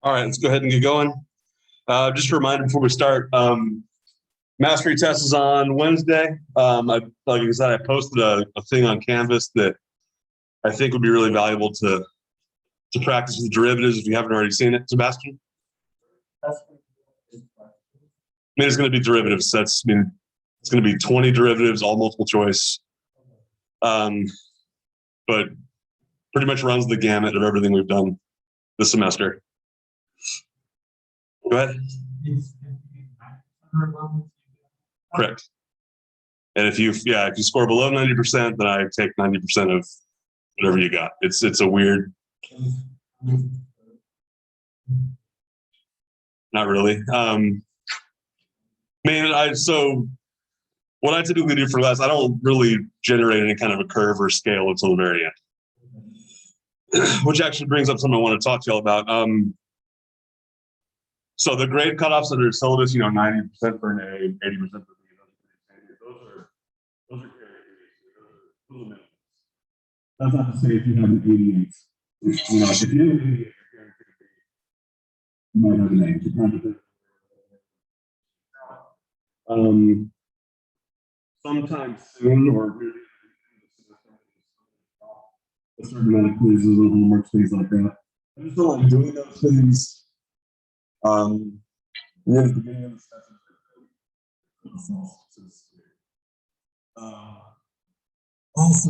All right, let's go ahead and get going. Just a reminder before we start, mastery test is on Wednesday. Like I said, I posted a thing on Canvas that I think would be really valuable to practice with derivatives if you haven't already seen it. Sebastian? I mean, it's going to be derivatives. It's going to be 20 derivatives, all multiple choice. But pretty much runs the gamut of everything we've done this semester. Go ahead. Correct. And if you score below 90%, then I take 90% of whatever you got. It's a weird. Not really. So what I typically do for class, I don't really generate any kind of a curve or scale until the very end, which actually brings up something I want to talk to y'all about. So the grade cutoffs under syllabus, 90% for an A, 80% for B, those are carried. That's not to say if you have an 88. If you have an 88, you might have an A. Sometime soon, or maybe a certain amount of quizzes and homework, things like that. I just don't like doing those things. Near the beginning of the session. Also,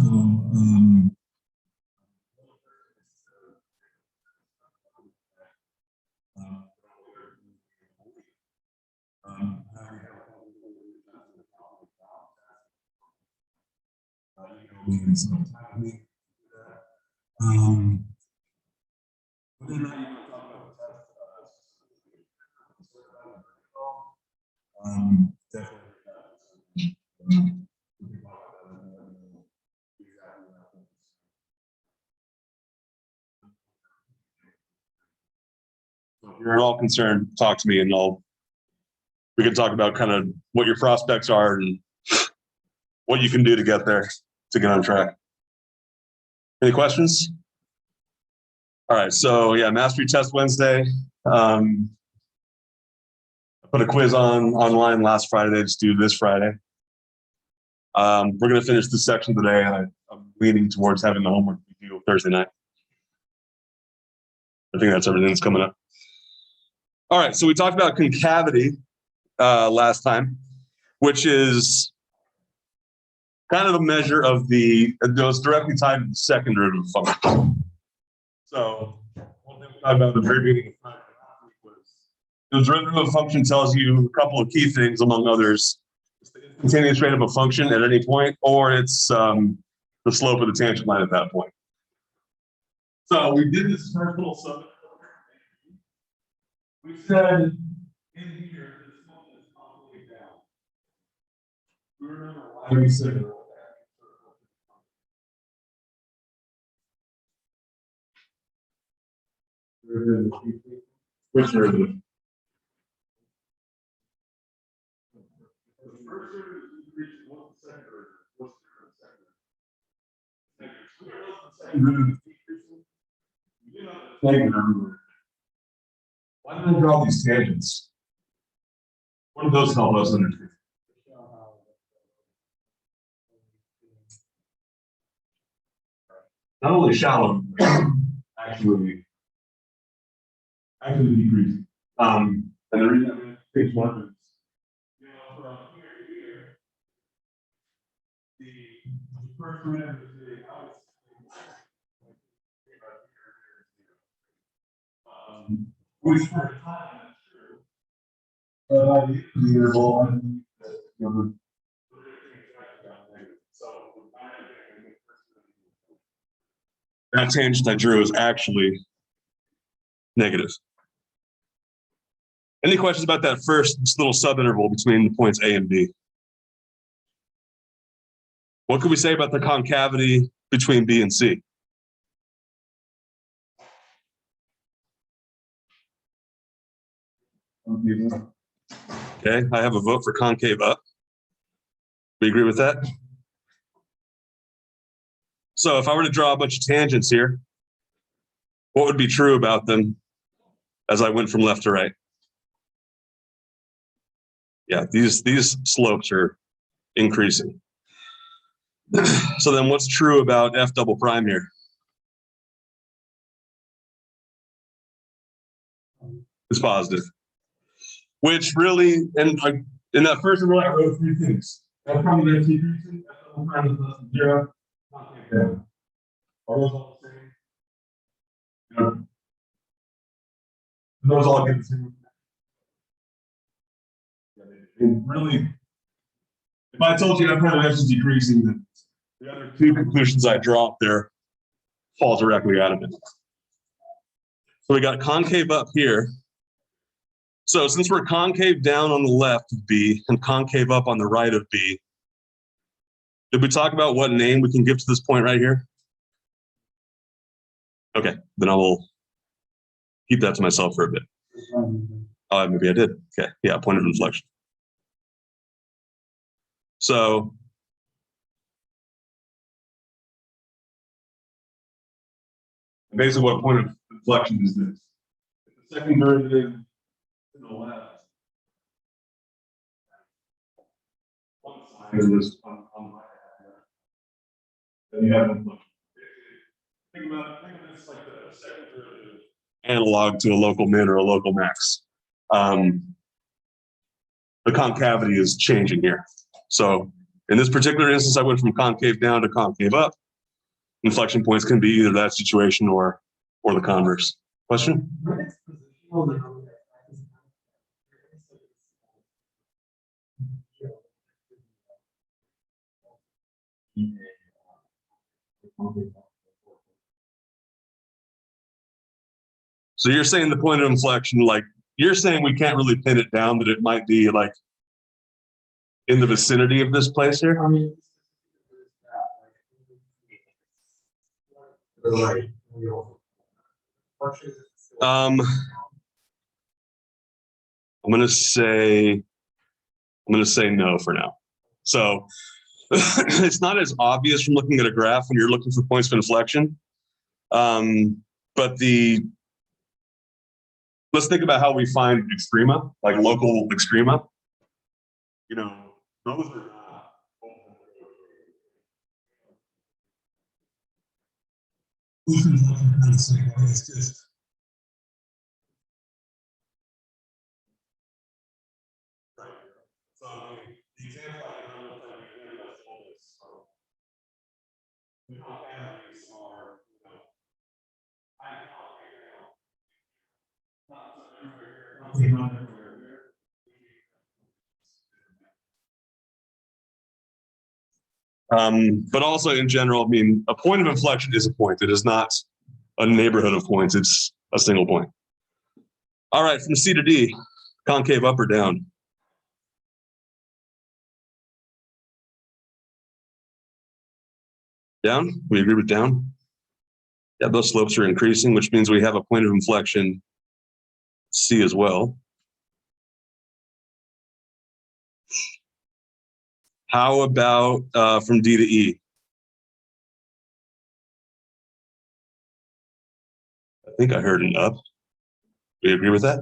if you're at all concerned, talk to me and we can talk about kind of what your prospects are and what you can do to get there, to get on track. Any questions? All right, so yeah, mastery test Wednesday. I put a quiz online last Friday, just do this Friday. We're gonna finish this section today, and I'm leaning towards having the homework due Thursday night. I think that's everything that's coming up. All right, so we talked about concavity last time, which is kind of a measure of it goes directly tied to the second derivative function. So one thing we talked about at the very beginning of time was the derivative function tells you a couple of key things, among others. It's the instantaneous rate of a function at any point, or it's the slope of the tangent line at that point. So we did this first little sub. We said in here, this one is constantly down. We remember why we said it. Which derivative? The first derivative decreases. What's the second derivative? What's the second derivative decreasing? You do not negative everywhere. Why did I draw these tangents? What do those help us understand? Not only shallow, actually decreasing. And the reason I'm page one is, from here to here, the first derivative is the which for a time that's true. But by the end of the interval, I think that that tangent I drew is actually negative. Any questions about that first little subinterval between the points A and B? What could we say about the concavity between B and C? Okay, I have a vote for concave up. We agree with that? So if I were to draw a bunch of tangents here, what would be true about them as I went from left to right. Yeah, these slopes are increasing. So then what's true about F double prime here? It's positive. Which really, and in that first row, I wrote three things. F prime is decreasing, F double prime is less than 0, concave down. Are those all the same? You know, those all get the same. And really, if I told you F prime F is decreasing, then the other two conclusions I draw up there fall directly out of it. So we got concave up here. So since we're concave down on the left of B and concave up on the right of B, did we talk about what name we can give to this point right here? Okay, then I will keep that to myself for a bit. Oh, maybe I did. Okay, yeah, point of inflection. So basically what point of inflection is this? If the second derivative to the left, one side of this on the right hand, then you have inflection. Think of this like the second derivative analog to a local min or a local max. The concavity is changing here. So in this particular instance, I went from concave down to concave up. Inflection points can be either that situation or the converse. Question? So you're saying the point of inflection, like you're saying we can't really pin it down, that it might be like in the vicinity of this place here? I'm gonna say no for now. So it's not as obvious from looking at a graph when you're looking for points of inflection. But let's think about how we find extrema, like local extrema. You know, those are not. Right. So the example I don't know if I can that's all this. The concavities are, not everywhere. But also in general, I mean, a point of inflection is a point. It is not a neighborhood of points. It's a single point. All right, from C to D, concave up or down? Down? We agree with down? Yeah, those slopes are increasing, which means we have a point of inflection C as well. How about from D to E? I think I heard an up. Do you agree with that?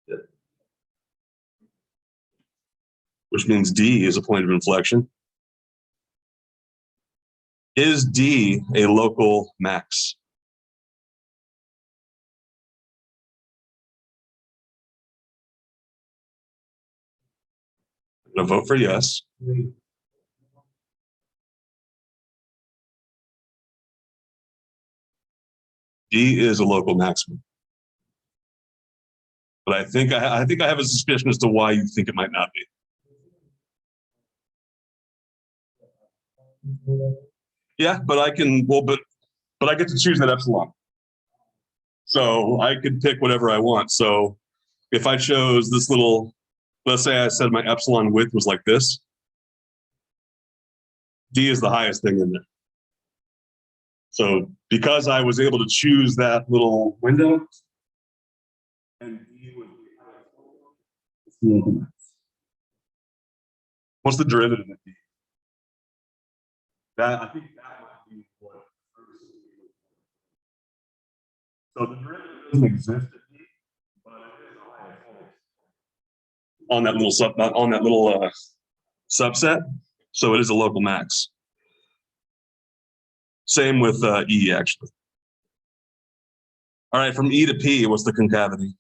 Yeah. Which means D is a point of inflection. Is D a local max? I'm going to vote for yes. D is a local maximum. But I think I have a suspicion as to why you think it might not be. Yeah, but I can, well, but I get to choose that epsilon. So I could pick whatever I want. So if I chose this little, let's say I said my epsilon width was like this, D is the highest thing in there. So because I was able to choose that little window, and D was the highest. What's the derivative of D? That I think that might be what. So the derivative doesn't exist at D, but it is on that little subset. So it is a local max. Same with E, actually. All right, from E to P, what's the concavity?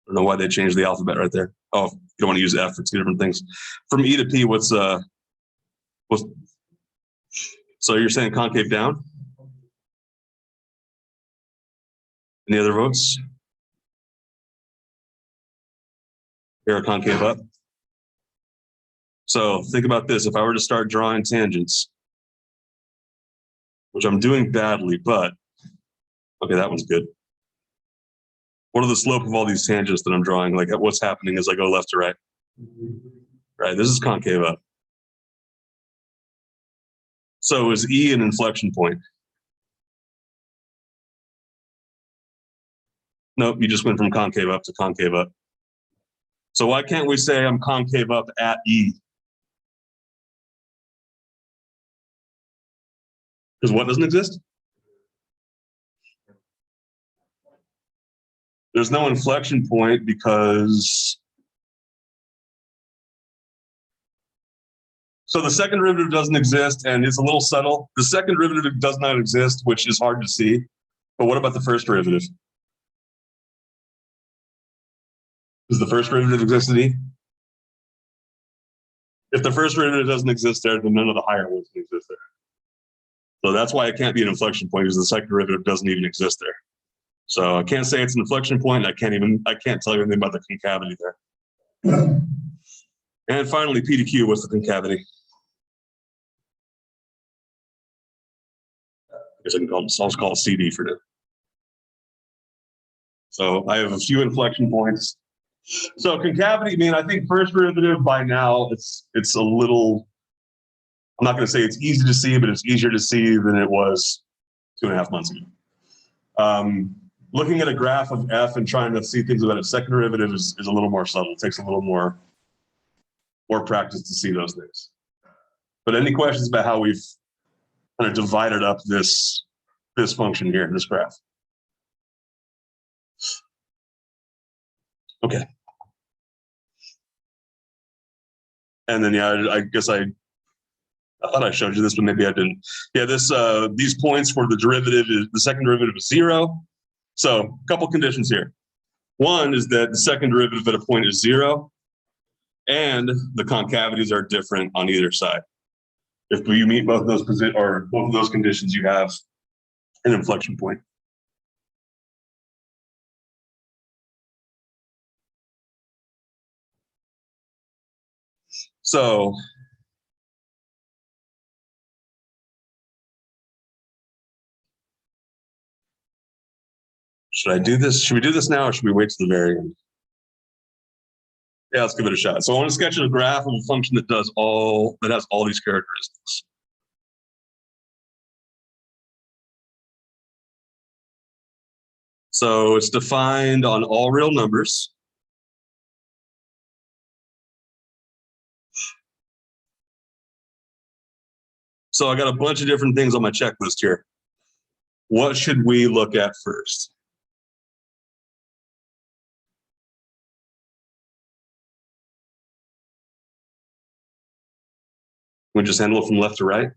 I don't know why they changed the alphabet right there. Oh, you don't want to use F for two different things. From E to P, what's so you're saying concave down? Any other votes? Here are concave up. So think about this. If I were to start drawing tangents, which I'm doing badly, but okay, that one's good. What are the slope of all these tangents that I'm drawing? Like what's happening as I go left to right? Right, this is concave up. So is E an inflection point? Nope, you just went from concave up to concave up. So why can't we say I'm concave up at E? Because what doesn't exist? There's no inflection point because so the second derivative doesn't exist, and it's a little subtle. The second derivative does not exist, which is hard to see. But what about the first derivative? Does the first derivative exist at E? If the first derivative doesn't exist there, then none of the higher ones can exist there. So that's why it can't be an inflection point, because the second derivative doesn't even exist there. So I can't say it's an inflection point. I can't tell you anything about the concavity there. And finally, P to Q, what's the concavity? I guess I can call it, I'll just call it CD for now. So I have a few inflection points. So concavity, I mean, I think first derivative by now, it's a little, I'm not going to say it's easy to see, but it's easier to see than it was 2.5 months ago. Looking at a graph of F and trying to see things about its second derivative is a little more subtle. It takes a little more practice to see those things. But any questions about how we've kind of divided up this function here in this graph? Okay. And then, yeah, I guess I thought I showed you this, but maybe I didn't. Yeah, these points for the derivative the second derivative is 0. So a couple conditions here. One is that the second derivative at a point is 0, and the concavities are different on either side. If you meet both of those conditions, you have an inflection point. So should I do this? Should we do this now, or should we wait to the very end? Yeah, let's give it a shot. So I want to sketch a graph of a function that has all these characteristics. So it's defined on all real numbers. So I got a bunch of different things on my checklist here. What should we look at first? We just handle it from left to right.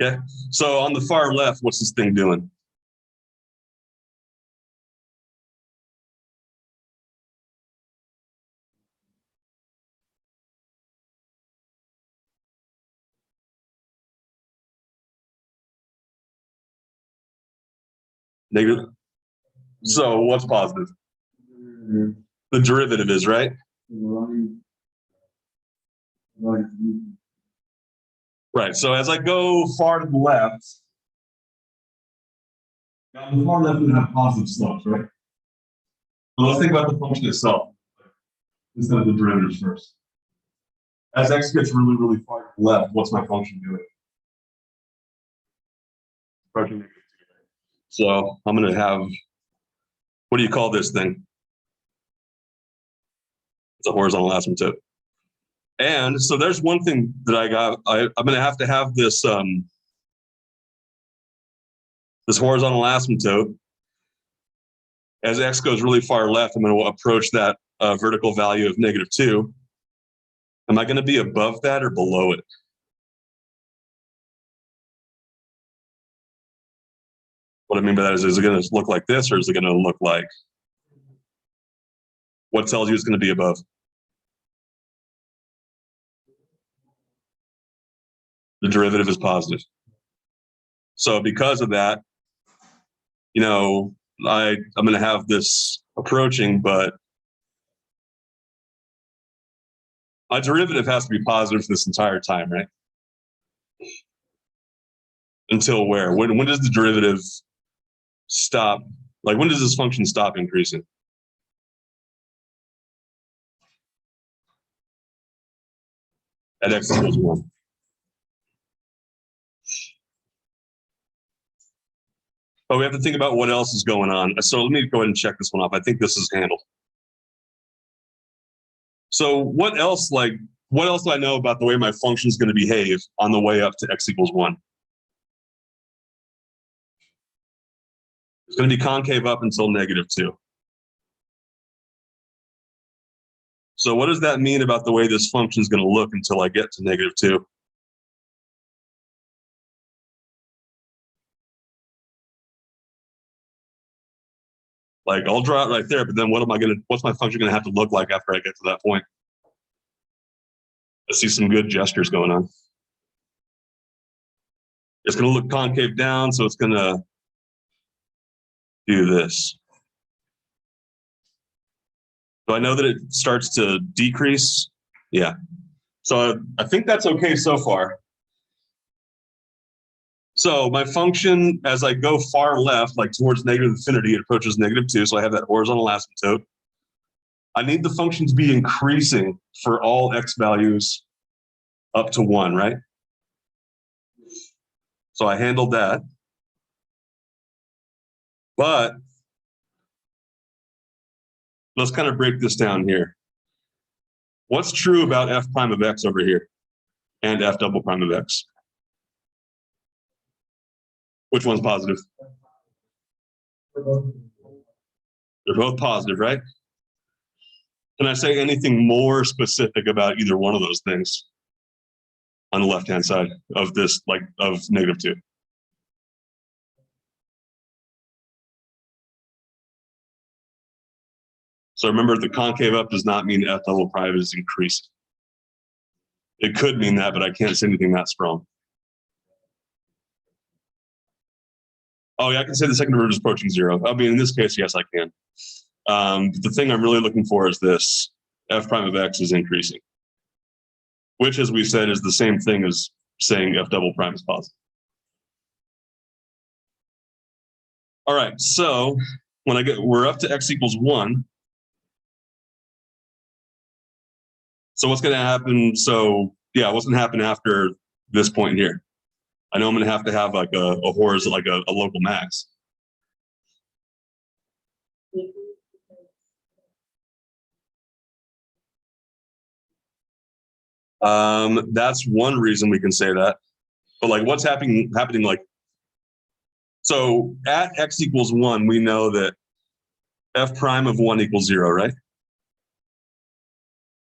Okay, so on the far left, what's this thing doing? Negative. So what's positive? The derivative is, right? Right, so as I go far to the left, now the far left would have positive slopes, right? So let's think about the function itself instead of the derivatives first. As x gets really, really far to the left, what's my function doing? So I'm going to have, what do you call this thing? It's a horizontal asymptote. And so there's one thing that I got. I'm going to have this this horizontal asymptote. As x goes really far left, I'm going to approach that vertical value of -2. Am I going to be above that or below it? What I mean by that is it going to look like this, or is it going to look like, what tells you it's going to be above? The derivative is positive. So because of that, you know, I'm going to have this approaching, but my derivative has to be positive for this entire time, right? Until where? When does the derivative stop? Like, when does this function stop increasing? At x equals 1. But we have to think about what else is going on. So let me go ahead and check this one off. I think this is handled. So what else do I know about the way my function is going to behave on the way up to x equals 1? It's going to be concave up until -2. So what does that mean about the way this function is going to look until I get to -2? Like, I'll draw it right there, but then what's my function going to have to look like after I get to that point? I see some good gestures going on. It's going to look concave down, so it's going to do this. So I know that it starts to decrease. Yeah. So I think that's okay so far. So my function, as I go far left, like towards -infinity, it approaches -2. So I have that horizontal asymptote. I need the function to be increasing for all x values up to 1, right? So I handled that. But let's kind of break this down here. What's true about f prime of x over here and f double prime of x? Which one's positive? They're both positive, right? Can I say anything more specific about either one of those things on the left-hand side of this, like of -2? So remember, the concave up does not mean f double prime is increasing. It could mean that, but I can't say anything that strong. Oh yeah, I can say the second derivative is approaching 0. I mean, in this case, yes, I can. The thing I'm really looking for is this: f prime of x is increasing, which, as we said, is the same thing as saying f double prime is positive. All right, so when we're up to x equals 1. So what's going to happen? So yeah, what's going to happen after this point here? I know I'm going to have like a horizontal, like a local max. That's one reason we can say that. But like, what's happening like, so at x equals 1, we know that f prime of 1 equals 0, right?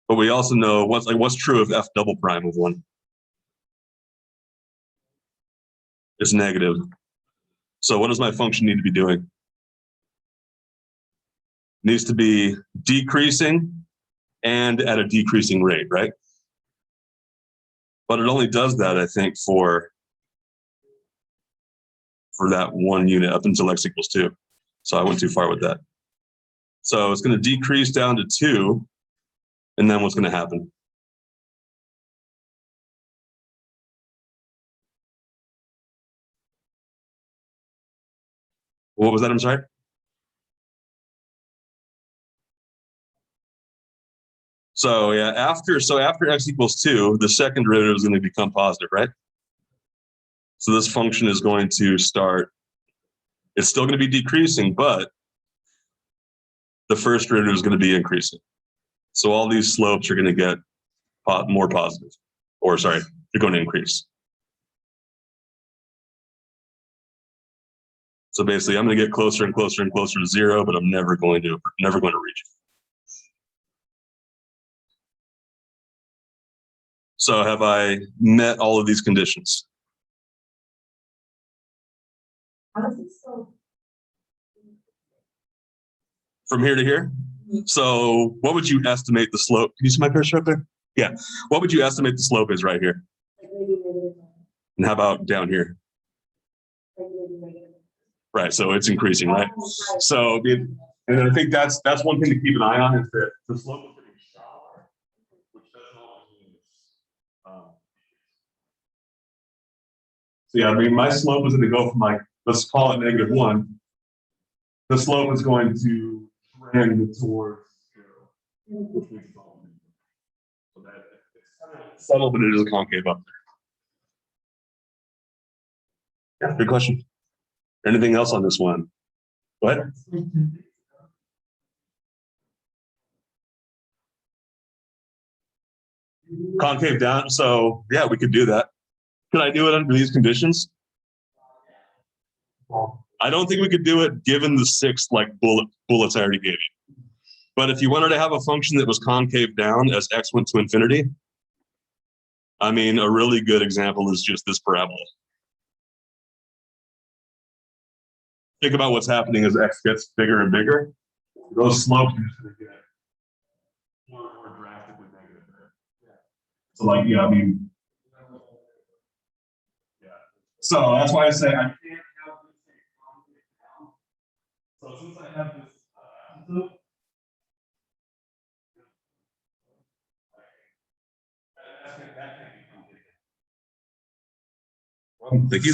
But we also know what's true of f double prime of 1. It's negative. So what does my function need to be doing? It needs to be decreasing and at a decreasing rate, right? But it only does that, I think, for that 1 unit up until x equals 2. So I went too far with that. So it's going to decrease down to 2. And then what's going to happen? What was that? I'm sorry? So yeah, after x equals 2, the second derivative is going to become positive, right? So this function is going to start, it's still going to be decreasing, but the first derivative is going to be increasing. So all these slopes are going to get more positive, or sorry, they're going to increase. So basically, I'm going to get closer and closer and closer to zero, but I'm never going to reach it. So have I met all of these conditions? From here to here? So what would you estimate the slope? Can you see my cursor up there? Yeah. What would you estimate the slope is right here? And how about down here? Right, so it's increasing, right? So, and I think that's one thing to keep an eye on is that the slope is getting shallower, which doesn't always mean it's. So yeah, I mean, my slope was going to go from like, let's call it -1. The slope is going to trend towards 0, which makes it all. So that it's kind of subtle, but it is a concave up there. Yeah, good question. Anything else on this one? Go ahead. Concave down. So yeah, we could do that. Could I do it under these conditions? I don't think we could do it given the 6 like bullets I already gave you. But if you wanted to have a function that was concave down as x went to infinity, I mean, a really good example is just this parabola. Think about what's happening as x gets bigger and bigger. Those slopes are just going to get more and more drastically negative. So like, yeah, I mean, yeah. So that's why I say I can't have this thing concave down. So since I have this asymptote, that can't be concave. Well, thank you.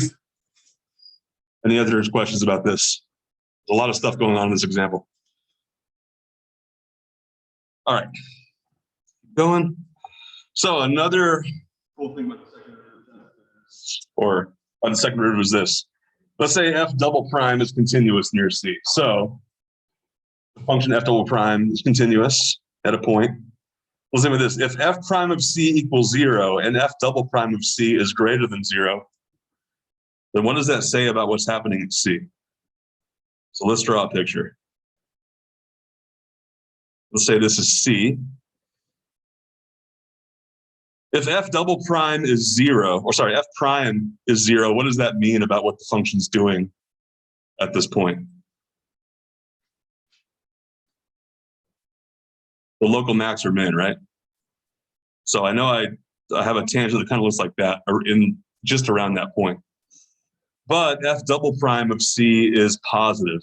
Any other questions about this? There's a lot of stuff going on in this example. All right, going. So another cool thing about the second derivative or on the second derivative is this. Let's say f double prime is continuous near C. So the function f double prime is continuous at a point. Let's say with this, if f prime of C equals 0 and f double prime of C is greater than 0, then what does that say about what's happening at C? So let's draw a picture. Let's say this is C. If f double prime is 0, or sorry, f prime is 0, what does that mean about what the function's doing at this point? The local max or min, right? So I know I have a tangent that kind of looks like that, or in just around that point. But f double prime of C is positive.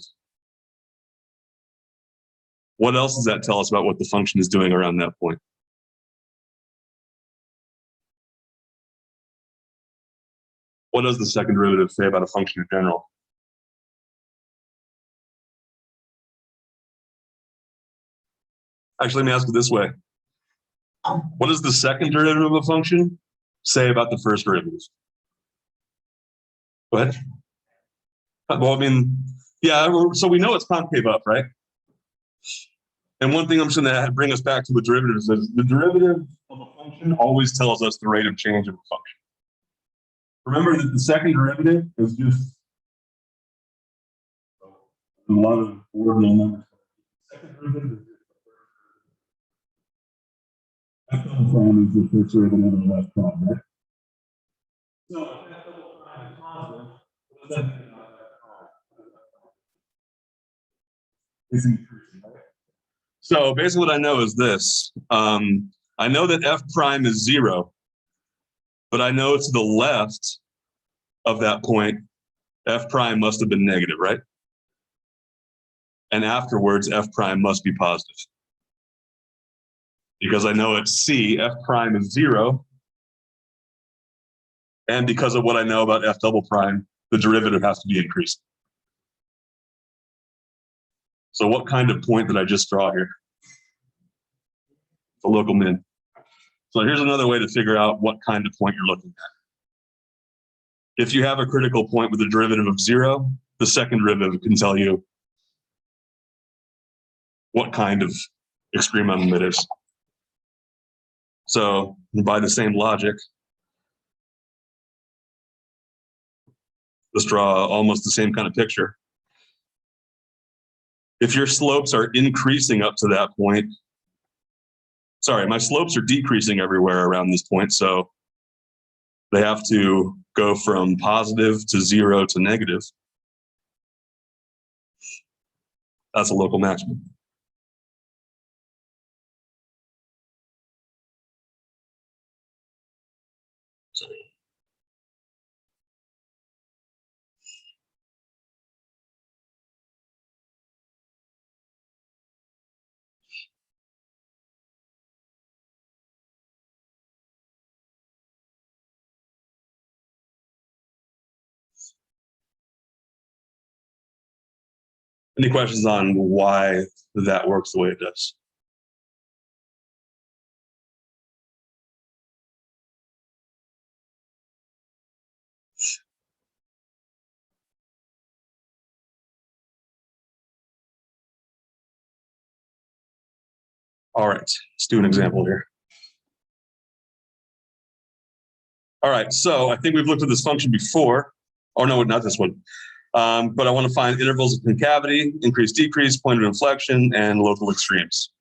What else does that tell us about what the function is doing around that point? What does the second derivative say about a function in general? Actually, let me ask it this way. What does the second derivative of a function say about the first derivative? Go ahead. Well, I mean, yeah, so we know it's concave up, right? And one thing I'm just going to bring us back to the derivatives is the derivative of a function always tells us the rate of change of a function. Remember that the second derivative is just a lot of ordinal numbers. Second derivative is f double prime is the first derivative of f prime, right? So if f double prime is positive, what does that mean about f prime? It's increasing, right? So basically what I know is this. I know that f prime is 0, but I know to the left of that point, f prime must have been negative, right? And afterwards, f prime must be positive. Because I know at C, f prime is 0. And because of what I know about f double prime, the derivative has to be increased. So what kind of point did I just draw here? The local min. So here's another way to figure out what kind of point you're looking at. If you have a critical point with a derivative of 0, the second derivative can tell you what kind of extreme it is. So by the same logic, let's draw almost the same kind of picture. If your slopes are increasing up to that point, sorry, my slopes are decreasing everywhere around this point, so they have to go from positive to 0 to negative. That's a local maximum. Any questions on why that works the way it does? All right, let's do an example here. All right, so I think we've looked at this function before. Oh, no, not this one. But I want to find intervals of concavity, increase, decrease, point of inflection, and local extremes.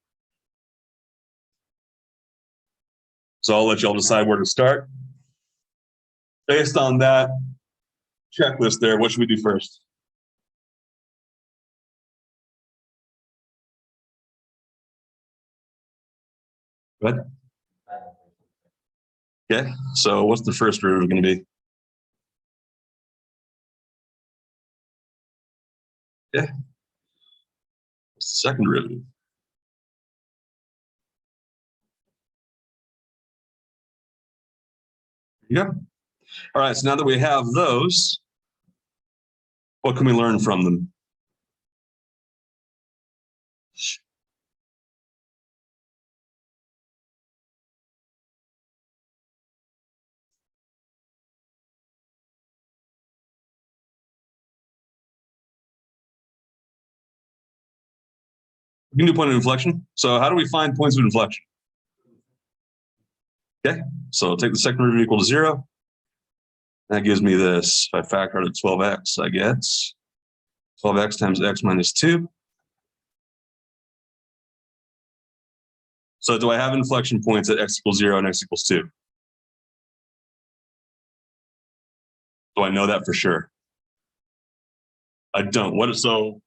So I'll let y'all decide where to start. Based on that checklist there, what should we do first? Go ahead. Okay, so what's the first derivative going to be? Okay. What's the second derivative? Yeah. All right, so now that we have those, what can we learn from them? We can do point of inflection. So how do we find points of inflection? Okay, so take the second derivative equal to 0. That gives me this. If I factor out at 12x, I get 12x times x minus 2. So do I have inflection points at x equals 0 and x equals 2? Do I know that for sure? I don't. So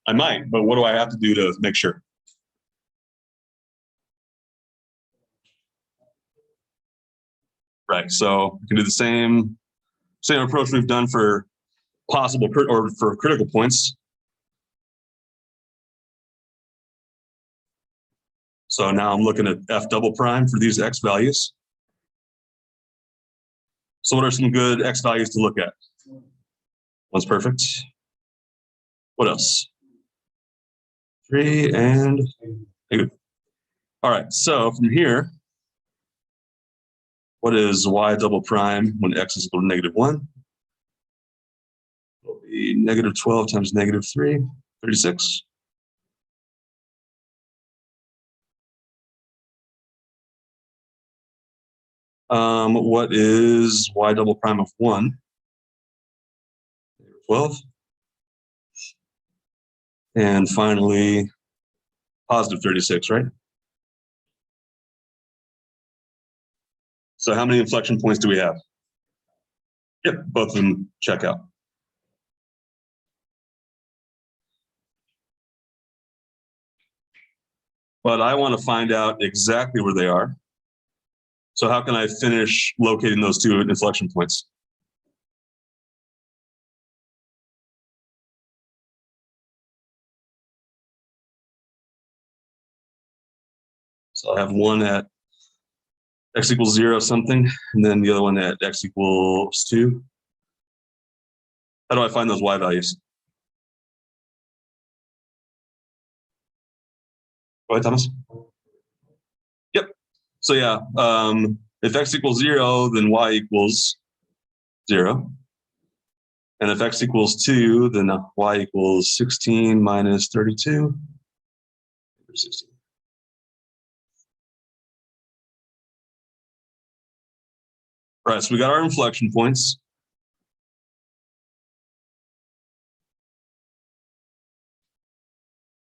I might, but what do I have to do to make sure? Right, so we can do the same approach we've done for possible or for critical points. So now I'm looking at f double prime for these x values. So what are some good x values to look at? One's perfect. What else? 3 and good. All right, so from here, what is y double prime when x is equal to -1? It'll be -12 times -3, 36. What is y double prime of 1? 12. And finally, positive 36, right? So how many inflection points do we have? Yep, both of them check out. But I want to find out exactly where they are. So how can I finish locating those two inflection points? So I have one at x equals 0 something, and then the other one at x equals 2. How do I find those y values? Go ahead, Thomas. Yep. So yeah, if x equals 0, then y equals 0. And if x equals 2, then y equals 16 minus 32. 16. All right, so we got our inflection points.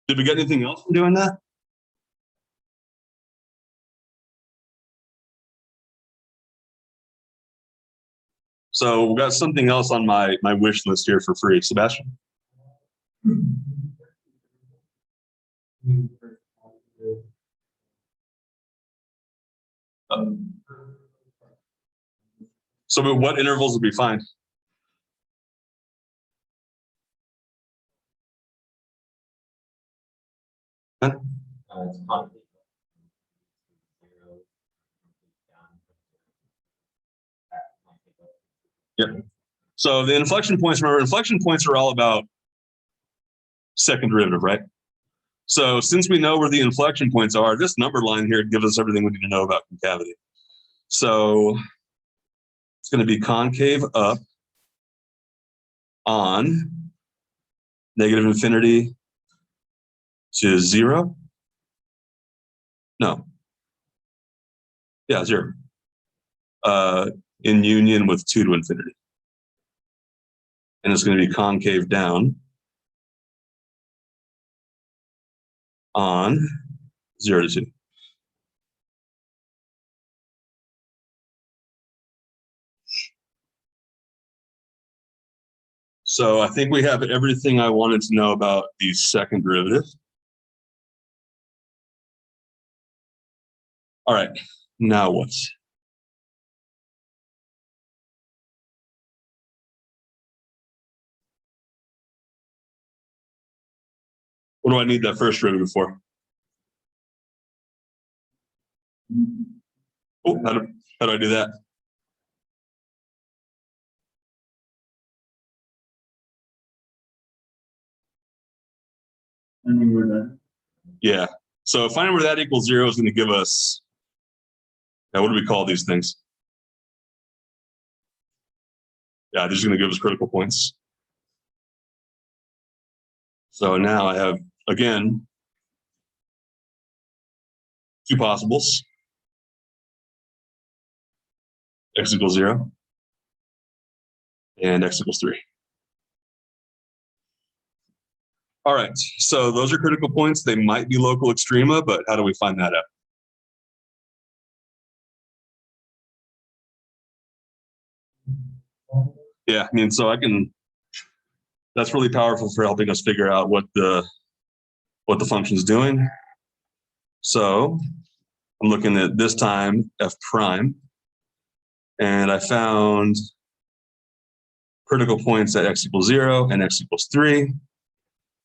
Did we get anything else from doing that? So we got something else on my wish list here for free. Sebastian? So what intervals would be fine? Huh? Yep. So the inflection points, remember, inflection points are all about second derivative, right? So since we know where the inflection points are, this number line here gives us everything we need to know about concavity. So it's going to be concave up on negative infinity to 0. No. Yeah, 0. In union with 2 to infinity. And it's going to be concave down on 0 to 2. So I think we have everything I wanted to know about the second derivative. All right, now what? What do I need that first derivative for? Oh, how do I do that? Yeah. So finding where that equals 0 is going to give us, now what do we call these things? Yeah, this is going to give us critical points. So now I have, again, 2 possibles. X equals 0 and x equals 3. All right, so those are critical points. They might be local extrema, but how do we find that out? Yeah, I mean, so that's really powerful for helping us figure out what the function's doing. So I'm looking at this time f prime, and I found critical points at x equals 0 and x equals 3.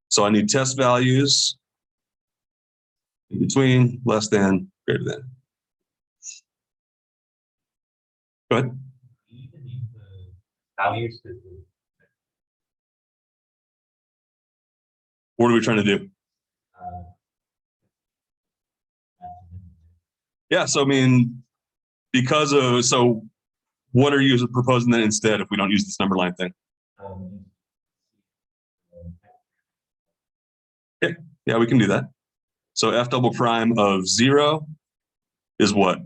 So I need test values in between, less than, greater than. Go ahead. What are we trying to do? Yeah, so I mean, because of, so what are you proposing then instead if we don't use this number line thing? Yeah, we can do that. So f double prime of 0 is what?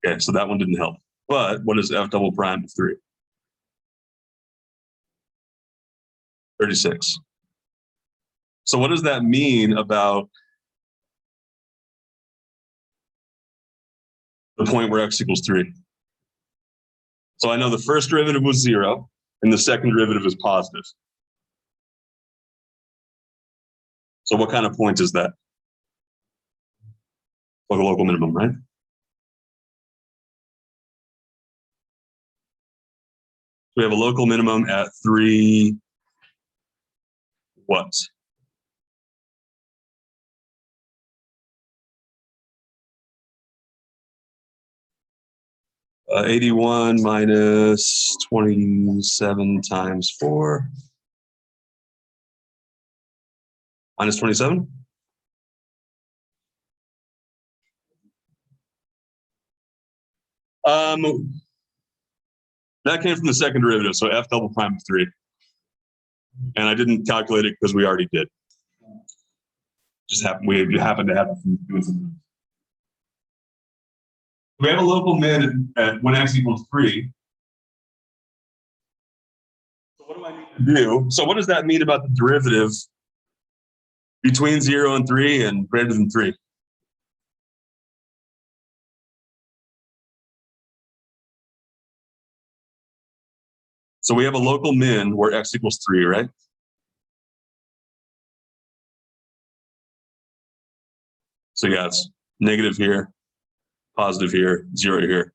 Okay, so that one didn't help. But what is f double prime of 3? 36. So what does that mean about the point where x equals 3? So I know the first derivative was 0 and the second derivative is positive. So what kind of point is that? Like a local minimum, right? We have a local minimum at 3 what? Uh, 81 minus 27 times 4. Minus 27? That came from the second derivative, so f double prime of 3. And I didn't calculate it because we already did. We happened to have it from doing something. We have a local min at when x equals 3. So what do I need to do? So what does that mean about the derivative between 0 and 3 and greater than 3? So we have a local min where x equals 3, right? So yeah, it's negative here, positive here, 0 here.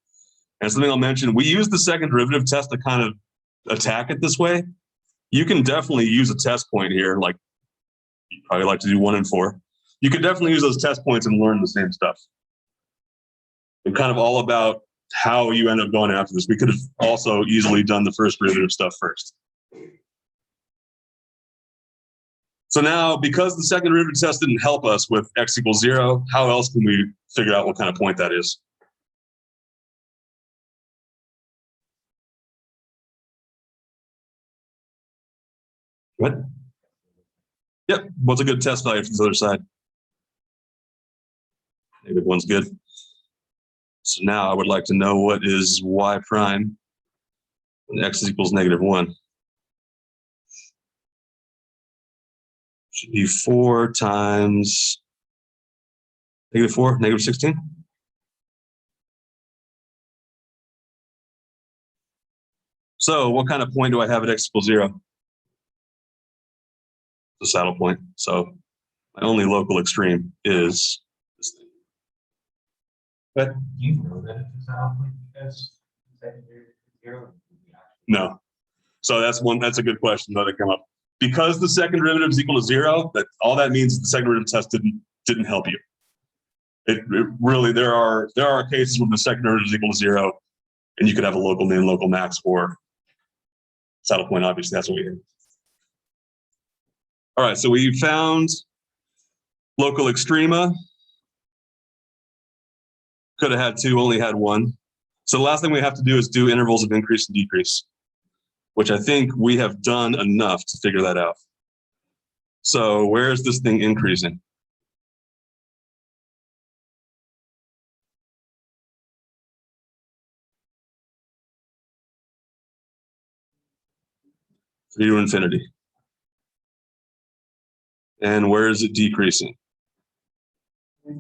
And something I'll mention, we use the second derivative test to kind of attack it this way. You can definitely use a test point here, like you probably like to do 1 and 4. You could definitely use those test points and learn the same stuff. It's kind of all about how you end up going after this. We could have also easily done the first derivative stuff first. So now, because the second derivative test didn't help us with x equals 0, how else can we figure out what kind of point that is? What? Yep. What's a good test value for the other side? Negative 1's good. So now I would like to know what is y prime when x equals negative 1. Should be 4 times negative 4, negative 16. So what kind of point do I have at x equals 0? The saddle point. So my only local extreme is this thing. But You know that it's a saddle point because secondary zero. no. So that's a good question that come up. Because the second derivative is equal to 0, that all that means is the second derivative test didn't help you. It really, there are cases where the second derivative is equal to 0, and you could have a local min, local max, or saddle point. Obviously, that's what we did. All right, so we found local extrema. Could have had 2, only had 1. So the last thing we have to do is do intervals of increase and decrease, which I think we have done enough to figure that out. So where is this thing increasing? Three to infinity. And where is it decreasing? Right.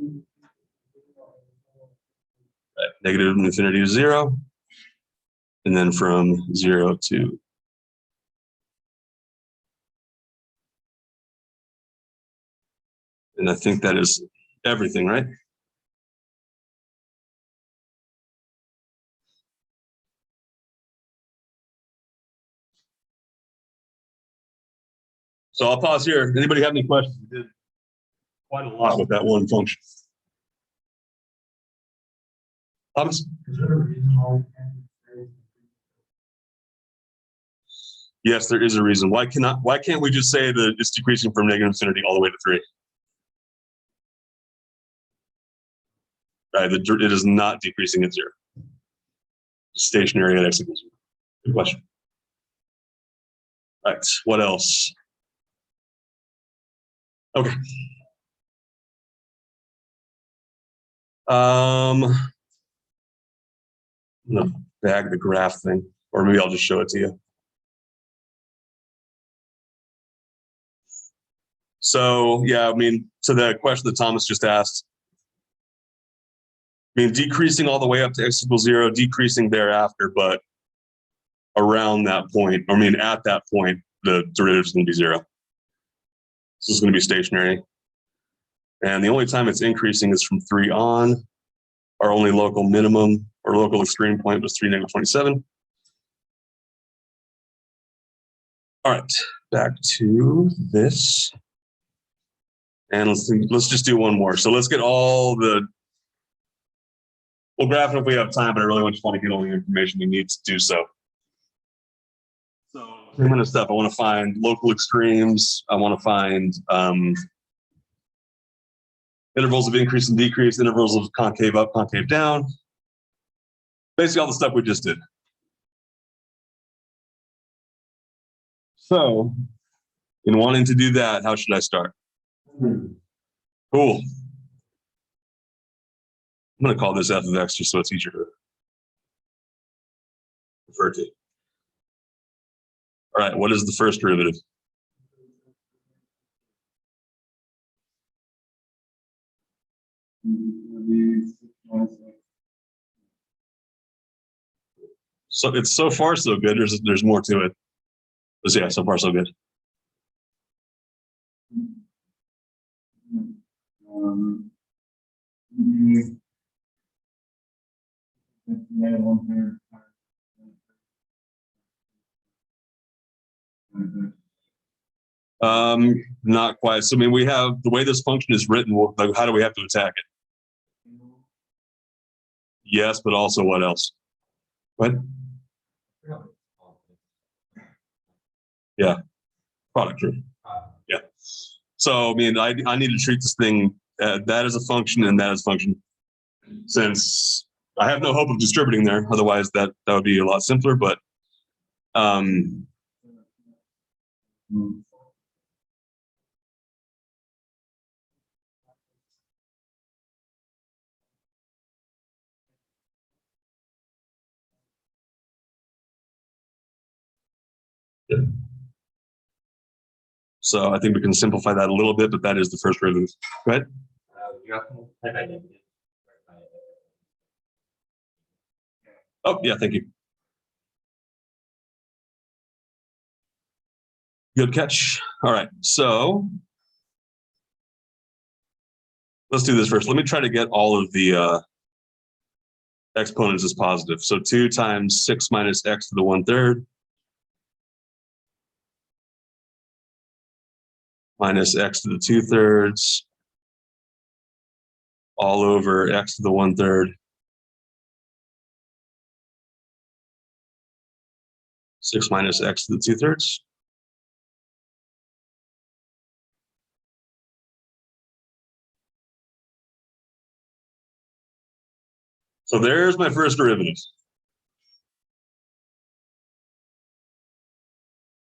Negative infinity to 0. And then from 0 to and I think that is everything, right? So I'll pause here. Anybody have any questions? We did quite a lot with that one function. Thomas? Is there a reason why we can't say? Yes, there is a reason. Why can't we just say that it's decreasing from negative infinity all the way to 3? Right, it is not decreasing at 0. It's stationary at x equals 0. Good question. All right, what else? Okay. I'm gonna bag the graph thing, or maybe I'll just show it to you. So yeah, I mean, to the question that Thomas just asked, I mean, decreasing all the way up to x equals 0, decreasing thereafter, but around that point, I mean, at that point, the derivative is going to be 0. This is going to be stationary. And the only time it's increasing is from 3 on. Our only local minimum or local extreme point was 3, negative 27. All right, back to this. And let's just do one more. So let's get all the, we'll graph it if we have time, but I really just want to get all the information we need to do so. So same kind of stuff. I want to find local extremes. I want to find intervals of increase and decrease, intervals of concave up, concave down. Basically all the stuff we just did. So in wanting to do that, how should I start? Cool. going to call this f of x just so it's easier to refer to. All right, what is the first derivative? So it's so far so good. There's more to it. But yeah, so far so good. Not quite. So I mean, we have the way this function is written. Like, how do we have to attack it? Yes, but also what else? What? Yeah, product true. Yeah. So I mean, I need to treat this thing that as a function and that as a function, since I have no hope of distributing there. Otherwise, that would be a lot simpler. But yeah. So I think we can simplify that a little bit, but that is the first derivative. Go ahead. Oh, yeah, thank you. Good catch. All right, so let's do this first. Let me try to get all of the exponents as positive. So 2 times 6 minus x to the 1/3 minus x to the 2/3 all over x to the 1/3 6 minus x to the 2/3. So there's my first derivative.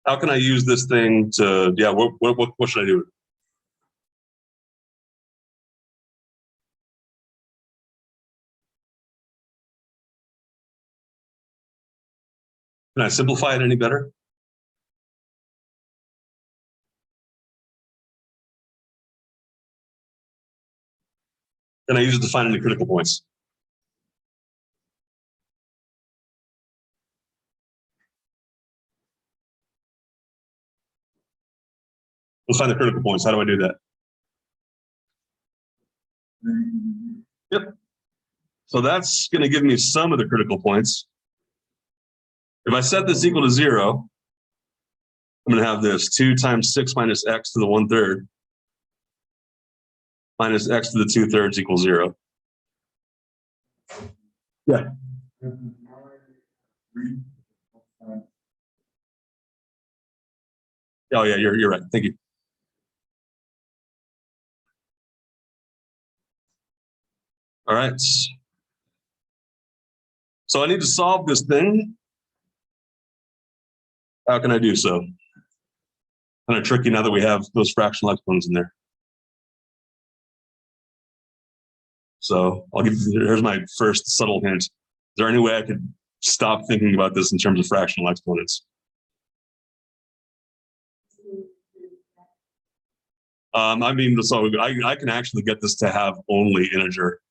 How can I use this thing to, yeah, what should I do? Can I simplify it any better? Can I use it to find any critical points? Let's find the critical points. How do I do that? Yep. So that's going to give me some of the critical points. If I set this equal to 0, I'm going to have this 2 times 6 minus x to the 1/3 minus x to the 2/3 equals 0. Yeah. Oh yeah, you're right. Thank you. All right. So I need to solve this thing. How can I do so? Kind of tricky now that we have those fractional exponents in there. So here's my first subtle hint. Is there any way I could stop thinking about this in terms of fractional exponents? I mean, so I can actually get this to have only integer.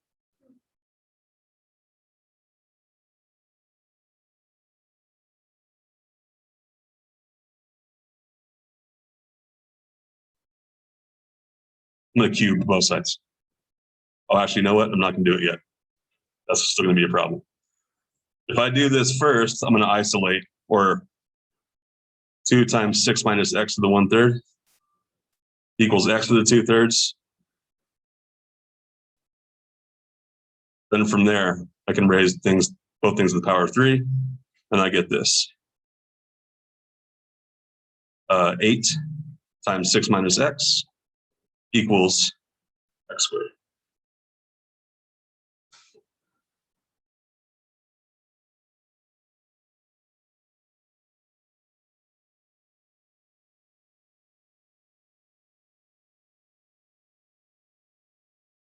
I'm going to cube both sides. Oh, actually, you know what? I'm not going to do it yet. That's still going to be a problem. If I do this first, I'm going to isolate, or 2 times 6 minus x to the 1/3 equals x to the 2/3. Then from there, I can raise both things to the power of 3, and I get this. 8 times 6 minus x equals x squared.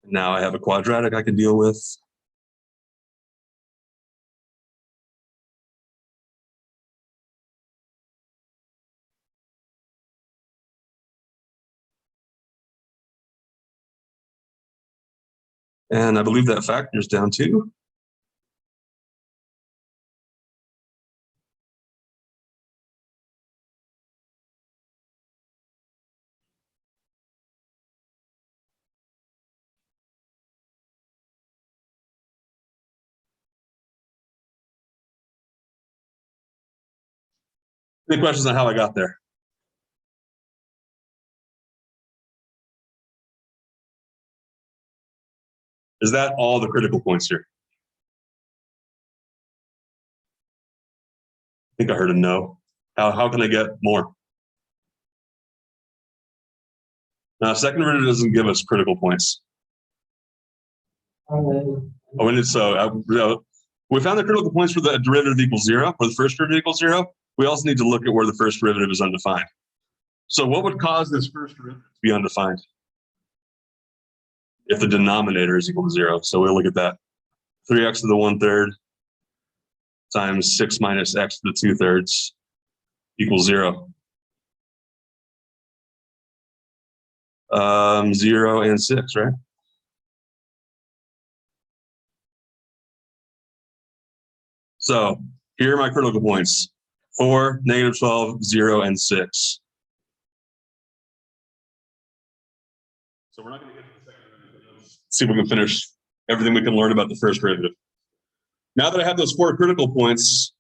Now I have a quadratic I can deal with. And I believe that factors down to any questions on how I got there? Is that all the critical points here? I think I heard a no. How can I get more? Now, second derivative doesn't give us critical points. Oh, and it's so we found the critical points for the derivative equals 0, for the first derivative equals 0. We also need to look at where the first derivative is undefined. So what would cause this first derivative to be undefined? If the denominator is equal to 0. So we'll look at that. 3x to the 1/3 times 6 minus x to the 2/3 equals 0. 0 and 6, right? So here are my critical points: 4, -12, 0, and 6. So we're not going to get to the second derivative. Let's see if we can finish everything we can learn about the first derivative. Now that I have those 4 critical points,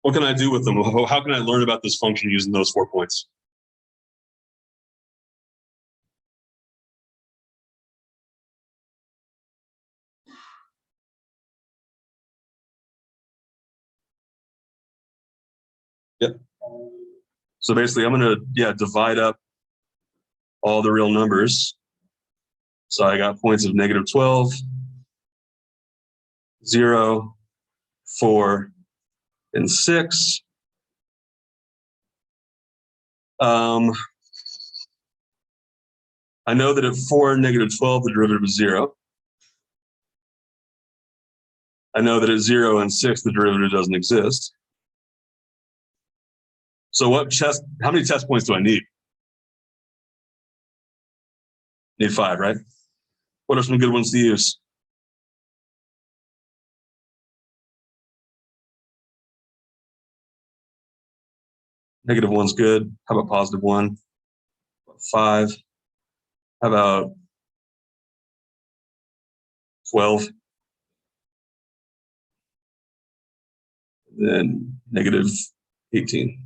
what can I do with them? How can I learn about this function using those 4 points? Yep. So basically, I'm going to divide up all the real numbers. So I got points of -12, 0, 4, and 6. I know that at 4 and -12, the derivative is 0. I know that at 0 and 6, the derivative doesn't exist. So how many test points do I need? Need 5, right? What are some good ones to use? -1's good. How about +1? 5. How about 12? Then -18.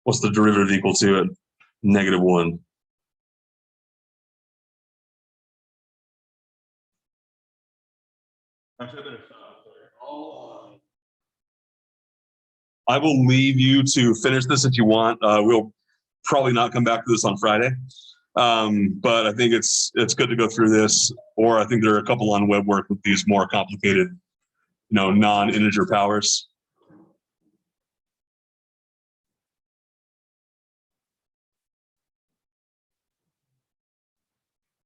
What's the derivative equal to at -1? I will leave you to finish this if you want. We'll probably not come back to this on Friday, but I think it's good to go through this. Or I think there are a couple on web work with these more complicated, non-integer powers.